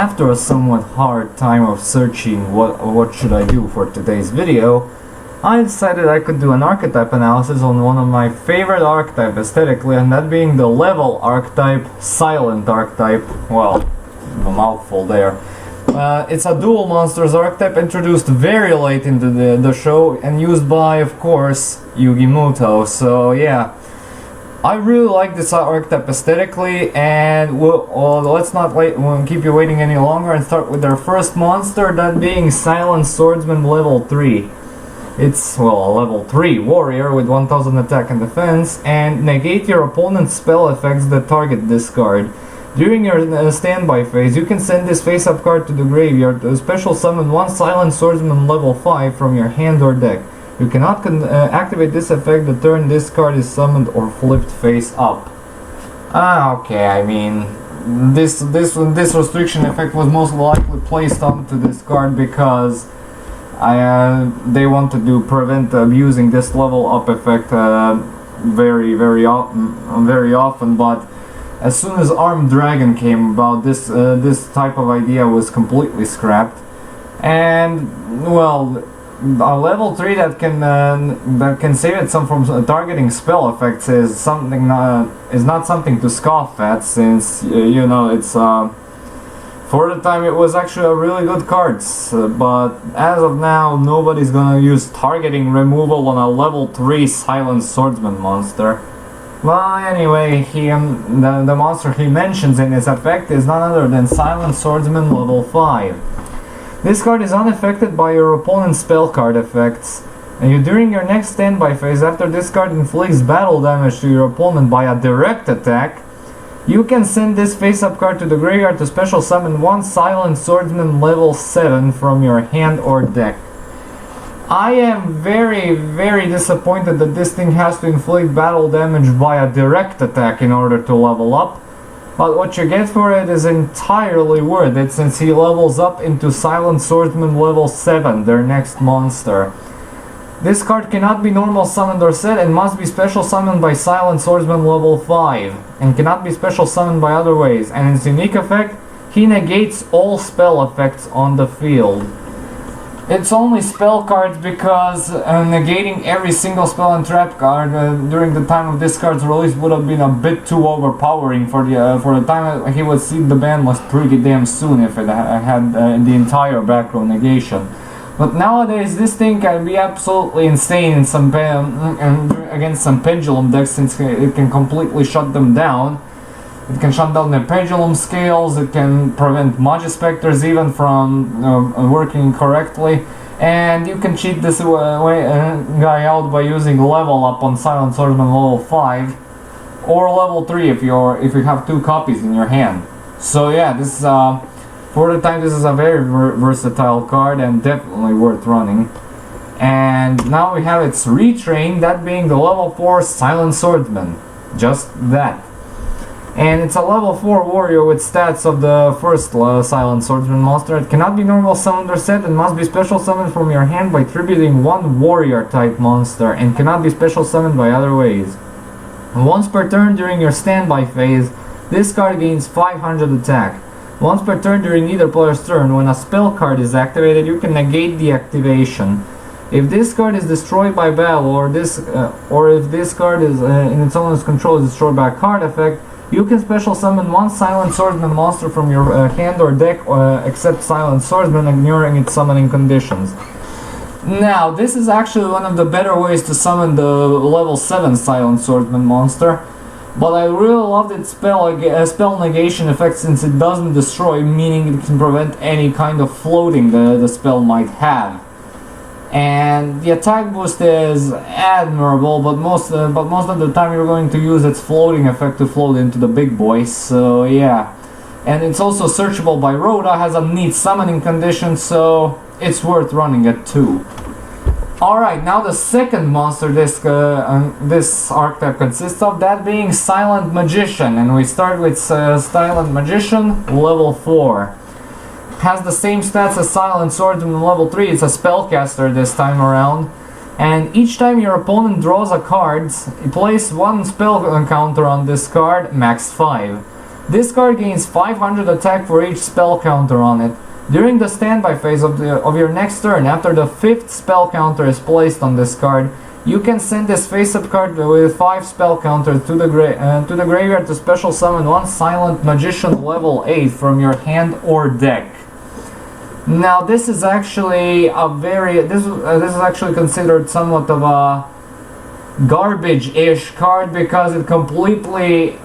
After a somewhat hard time of searching what should I do for today's video, I decided I could do an archetype analysis on one of my favorite archetype aesthetically, and that being the level archetype, silent archetype. Well, a mouthful there. It's a dual monsters archetype introduced very late into the show and used by, of course, Yugi Muto. So yeah, I really like this archetype aesthetically, and let's not keep you waiting any longer and start with our first monster, that being Silent Swordsman level 3. It's, well, a level 3 warrior with 1000 attack and defense, and negate your opponent's spell effects that target this card. During your standby phase, you can send this face-up card to the graveyard to special summon one Silent Swordsman level 5 from your hand or deck. You cannot activate this effect the turn this card is summoned or flipped face up. Okay, I mean, this restriction effect was most likely placed onto this card because they want to prevent abusing this level up effect very often. But as soon as Armed Dragon came about, this type of idea was completely scrapped. And well, a level 3 that can save it from targeting spell effects is not something to scoff at, since you know it's for the time it was actually a really good card. But as of now, nobody's gonna use targeting removal on a level 3 Silent Swordsman monster. Well, anyway, the monster he mentions in his effect is none other than Silent Swordsman level 5. This card is unaffected by your opponent's spell card effects, and during your next standby phase, after this card inflicts battle damage to your opponent by a direct attack, you can send this face-up card to the graveyard to special summon one Silent Swordsman level 7 from your hand or deck. I am very disappointed that this thing has to inflict battle damage by a direct attack in order to level up. But what you get for it is entirely worth it, since he levels up into Silent Swordsman level 7, their next monster. This card cannot be normal summoned or set, and must be special summoned by Silent Swordsman level 5, and cannot be special summoned by other ways. And its unique effect, he negates all spell effects on the field. It's only spell cards because negating every single spell and trap card during the time of this card's release would have been a bit too overpowering for the time that he would see the ban was pretty damn soon if it had the entire back row negation. But nowadays this thing can be absolutely insane in against some pendulum decks, since it can completely shut them down. It can shut down their pendulum scales, it can prevent Magi Specters even from working correctly, and you can cheat this guy out by using level up on Silent Swordsman level 5 or level 3 if you have 2 copies in your hand. So yeah, this is for the time this is a very versatile card and definitely worth running. And now we have its retrain, that being the level 4 Silent Swordsman. Just that. And it's a level 4 warrior with stats of the first Silent Swordsman monster. It cannot be normal summoned or set, and must be special summoned from your hand by tributing one warrior type monster, and cannot be special summoned by other ways. Once per turn during your standby phase, this card gains 500 attack. Once per turn during either player's turn, when a spell card is activated, you can negate the activation. If this card is destroyed by battle, or if this card is in its owner's control is destroyed by a card effect, you can special summon one Silent Swordsman monster from your hand or deck, except Silent Swordsman, ignoring its summoning conditions. Now, this is actually one of the better ways to summon the level 7 Silent Swordsman monster, but I really loved its spell negation effect, since it doesn't destroy, meaning it can prevent any kind of floating the spell might have. And the attack boost is admirable, but most of the time you're going to use its floating effect to float into the big boys, so yeah. And it's also searchable by Rhoda, has a neat summoning condition, so it's worth running it too. Alright, now the second monster this archetype consists of, that being Silent Magician, and we start with Silent Magician, level 4. Has the same stats as Silent Swordsman level 3, it's a spellcaster this time around, and each time your opponent draws a card, you place one spell counter on this card, max 5. This card gains 500 attack for each spell counter on it. During the standby phase of your next turn, after the 5th spell counter is placed on this card, you can send this face-up card with 5 spell counters to the graveyard to special summon one Silent Magician level 8 from your hand or deck. Now this is actually a this is actually considered somewhat of a garbage-ish card because it completely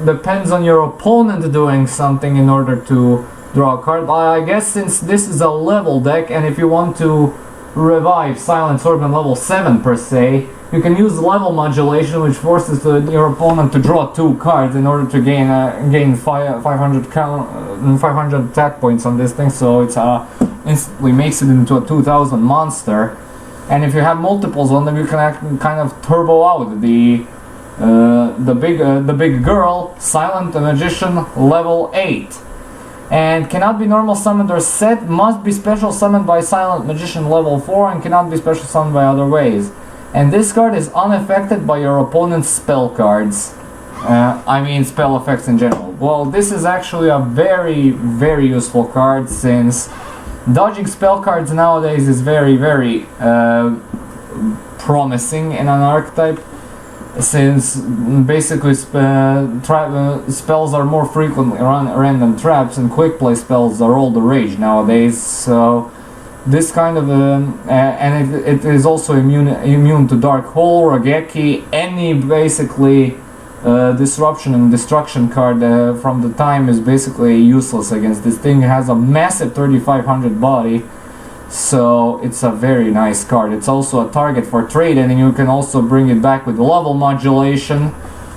depends on your opponent doing something in order to draw a card. I guess since this is a level deck, and if you want to revive Silent Swordsman level 7 per se, you can use level modulation, which forces your opponent to draw 2 cards in order to gain 500 attack points on this thing, so it's instantly makes it into a 2000 monster. And if you have multiples on them, you can kind of turbo out the big girl, Silent Magician level 8. And cannot be normal summoned or set, must be special summoned by Silent Magician level 4, and cannot be special summoned by other ways. And this card is unaffected by your opponent's spell cards. I mean spell effects in general. Well, this is actually a very, very useful card, since dodging spell cards nowadays is very, very promising in an archetype, since basically spells are more frequently random traps, and quick play spells are all the rage nowadays. So this kind of and it is also immune to Dark Hole, Rageki, any basically disruption and destruction card from the time is basically useless against this thing. It has a massive 3500 body, so it's a very nice card. It's also a target for trade, and you can also bring it back with level modulation,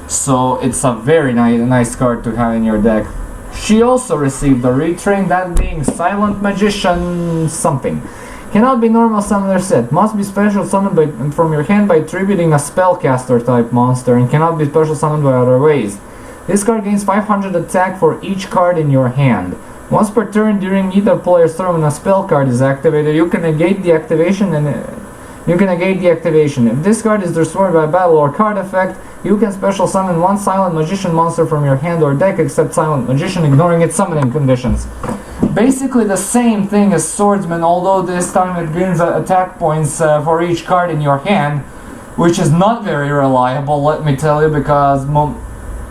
so it's a very nice card to have in your deck. She also received a retrain, that being Silent Magician something. Cannot be normal summoner set, must be special summoned from your hand by tributing a spellcaster type monster, and cannot be special summoned by other ways. This card gains 500 attack for each card in your hand. Once per turn during either player's turn when a spell card is activated, you can negate the activation If this card is destroyed by battle or card effect, you can special summon one Silent Magician monster from your hand or deck except Silent Magician, ignoring its summoning conditions. Basically the same thing as Swordsman, although this time it gains attack points for each card in your hand, which is not very reliable, let me tell you, because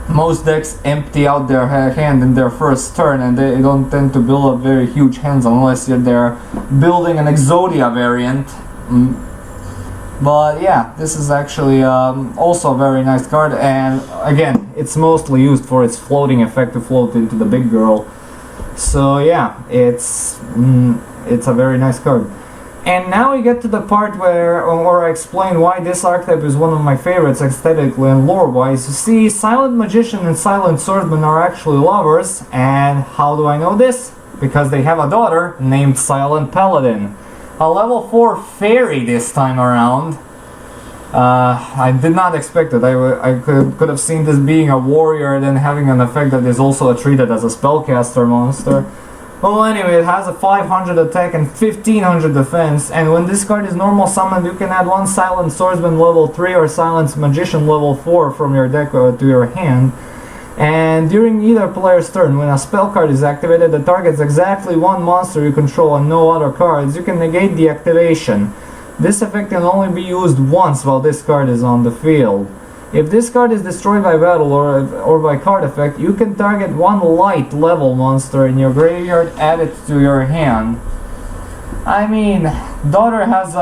most decks empty out their hand in their first turn, and they don't tend to build up very huge hands unless they're building an Exodia variant. But yeah, this is actually also a very nice card, and again, it's mostly used for its floating effect to float into the big girl. So yeah, it's a very nice card. And now we get to the part where I explain why this archetype is one of my favorites aesthetically and lore-wise. You see, Silent Magician and Silent Swordsman are actually lovers, and how do I know this? Because they have a daughter named Silent Paladin. A level 4 fairy this time around. I did not expect it. I could have seen this being a warrior and then having an effect that is also treated as a spellcaster monster. Well, anyway, it has a 500 attack and 1500 defense, and when this card is normal summoned, you can add one Silent Swordsman level 3 or Silent Magician level 4 from your deck to your hand. And during either player's turn, when a spell card is activated that targets exactly one monster you control and no other cards, you can negate the activation. This effect can only be used once while this card is on the field. If this card is destroyed by battle or by card effect, you can target one light level monster in your graveyard, add it to your hand. I mean, daughter has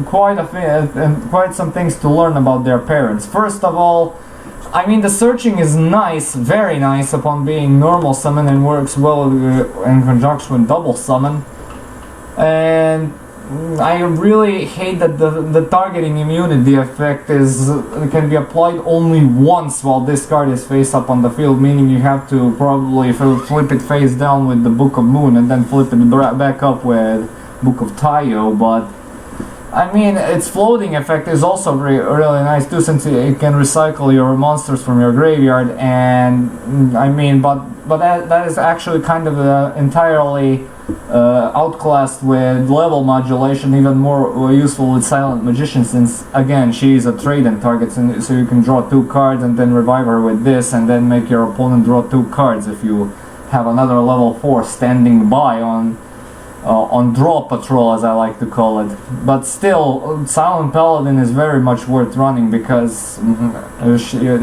quite some things to learn about their parents. First of all, I mean, the searching is nice, very nice upon being normal summon, and works well in conjunction with double summon. And I really hate that the targeting immunity effect can be applied only once while this card is face up on the field, meaning you have to probably flip it face down with the Book of Moon and then flip it back up with Book of Tayo. But I mean, its floating effect is also really nice too, since it can recycle your monsters from your graveyard. And I mean, but that is actually kind of entirely outclassed with level modulation, even more useful with Silent Magician, since again she is a trade-in target, so you can draw 2 cards and then revive her with this, and then make your opponent draw 2 cards if you have another level 4 standing by on draw patrol, as I like to call it. But still, Silent Paladin is very much worth running, because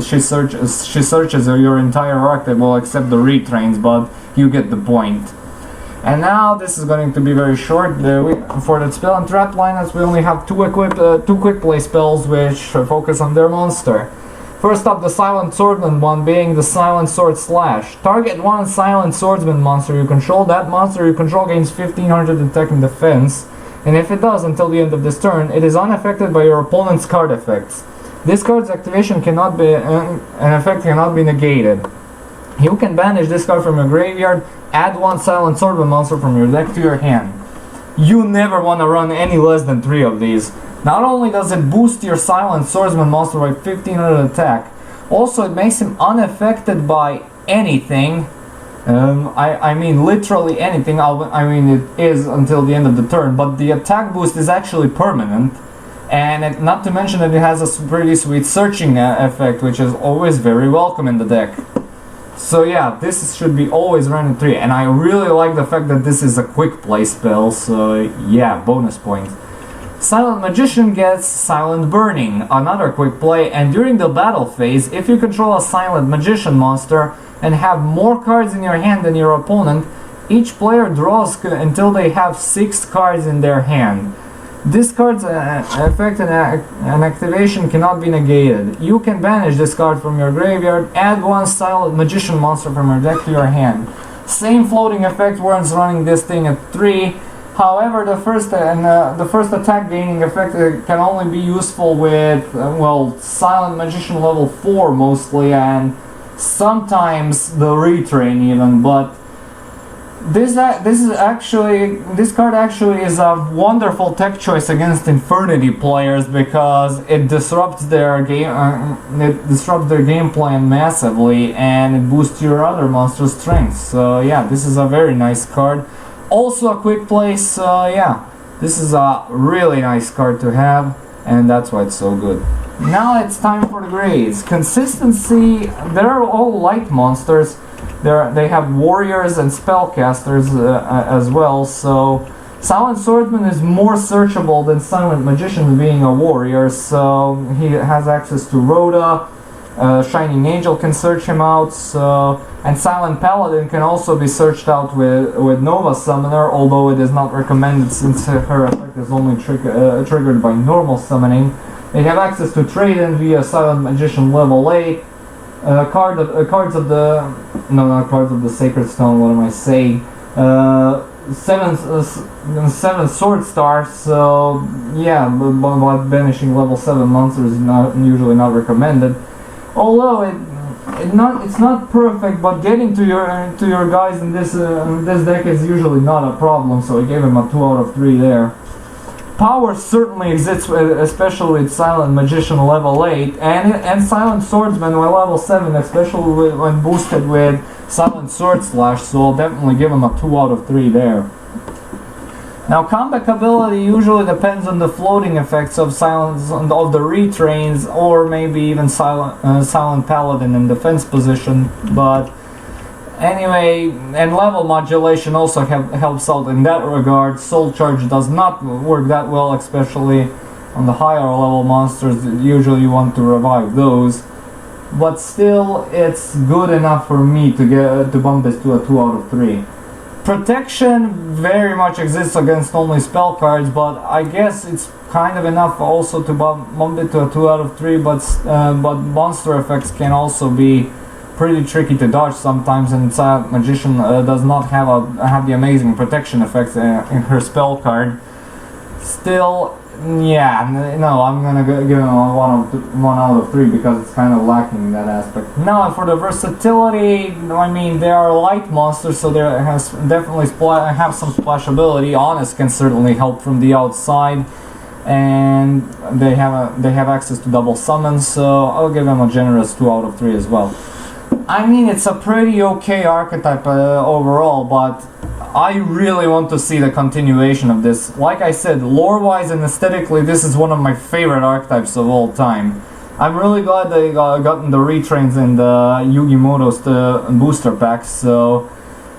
she searches your entire archetype, well, except the retrains, but you get the point. And now this is going to be very short. For the spell and trap lineups, we only have 2 quick play spells which focus on their monster. First up, the Silent Swordsman one, being the Silent Sword Slash. Target one Silent Swordsman monster you control. That monster you control gains 1500 attack and defense, and if it does until the end of this turn, it is unaffected by your opponent's card effects. This card's activation cannot be an effect cannot be negated. You can banish this card from your graveyard. Add 1 Silent Swordsman monster from your deck to your hand. You never want to run any less than 3 of these. Not only does it boost your Silent Swordsman monster by 1500 attack, also it makes him unaffected by anything. I mean literally anything. I mean it is until the end of the turn, but the attack boost is actually permanent. And not to mention that it has a pretty sweet searching effect, which is always very welcome in the deck. So yeah, this should be always run in 3, and I really like the fact that this is a quick play spell, so yeah, bonus points. Silent Magician gets Silent Burning, another quick play, and during the battle phase, if you control a Silent Magician monster and have more cards in your hand than your opponent, each player draws until they have 6 cards in their hand. This card's effect and activation cannot be negated. You can banish this card from your graveyard, add 1 Silent Magician monster from your deck to your hand. Same floating effect warrants running this thing at 3. However, the first attack gaining effect can only be useful with, well, Silent Magician level 4 mostly, and sometimes the retrain even, but this card actually is a wonderful tech choice against Infernity players, because it disrupts their game plan massively, and it boosts your other monster's strength. So yeah, this is a very nice card. Also a quick play, so yeah, this is a really nice card to have, and that's why it's so good. Now it's time for the grades. Consistency, they're all light monsters. They have warriors and spellcasters as well, so Silent Swordsman is more searchable than Silent Magician, being a warrior, so he has access to Rhoda. Shining Angel can search him out, and Silent Paladin can also be searched out with Nova Summoner, although it is not recommended since her effect is only triggered by normal summoning. They have access to trade-in via Silent Magician level 8. Cards of the Sacred Stone, what am I saying? 7 Sword Stars, so yeah, but banishing level 7 monsters is usually not recommended. Although it's not perfect, but getting to your guys in this deck is usually not a problem, so I gave him a 2 out of 3 there. Power certainly exists, especially with Silent Magician level 8, and Silent Swordsman level 7, especially when boosted with Silent Sword Slash, so I'll definitely give him a 2 out of 3 there. Now, comeback ability usually depends on the floating effects of the retrains, or maybe even Silent Paladin in defense position, but anyway, and level modulation also helps out in that regard. Soul Charge does not work that well, especially on the higher level monsters. Usually you want to revive those, but still it's good enough for me to bump this to a 2 out of 3. Protection very much exists against only spell cards, but I guess it's kind of enough also to bump it to a 2 out of 3, but monster effects can also be pretty tricky to dodge sometimes, and Silent Magician does not have the amazing protection effects in her spell card. Still, yeah, no, I'm gonna give him a 1 out of 3 because it's kind of lacking in that aspect. Now, for the versatility, I mean, they are light monsters, so they definitely have some splashability. Honest can certainly help from the outside. and they have access to double summons, so I'll give them a generous 2 out of 3 as well. I mean, it's a pretty okay archetype overall, but I really want to see the continuation of this. Like I said, lore-wise and aesthetically, this is one of my favorite archetypes of all time. I'm really glad they gotten the retrains and the Yugimoto's booster packs, so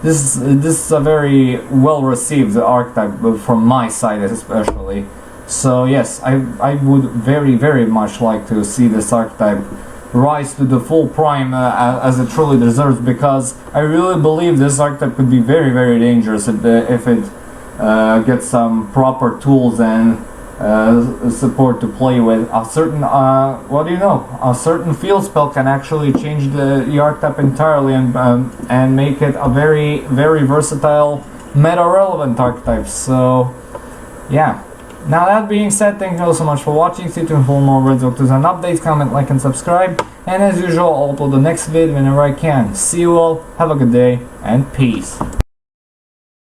this is a very well-received archetype from my side especially. So yes, I would very much like to see this archetype rise to the full prime as it truly deserves, because I really believe this archetype could be very dangerous if it gets some proper tools and support to play with. A certain a certain field spell can actually change the archetype entirely and make it a very versatile meta relevant archetype. So yeah. Now that being said, thank you all so much for watching. Stay tuned for more Red Zone and updates. Comment, like, and subscribe. And as usual, I'll upload the next vid whenever I can. See you all, have a good day, and peace.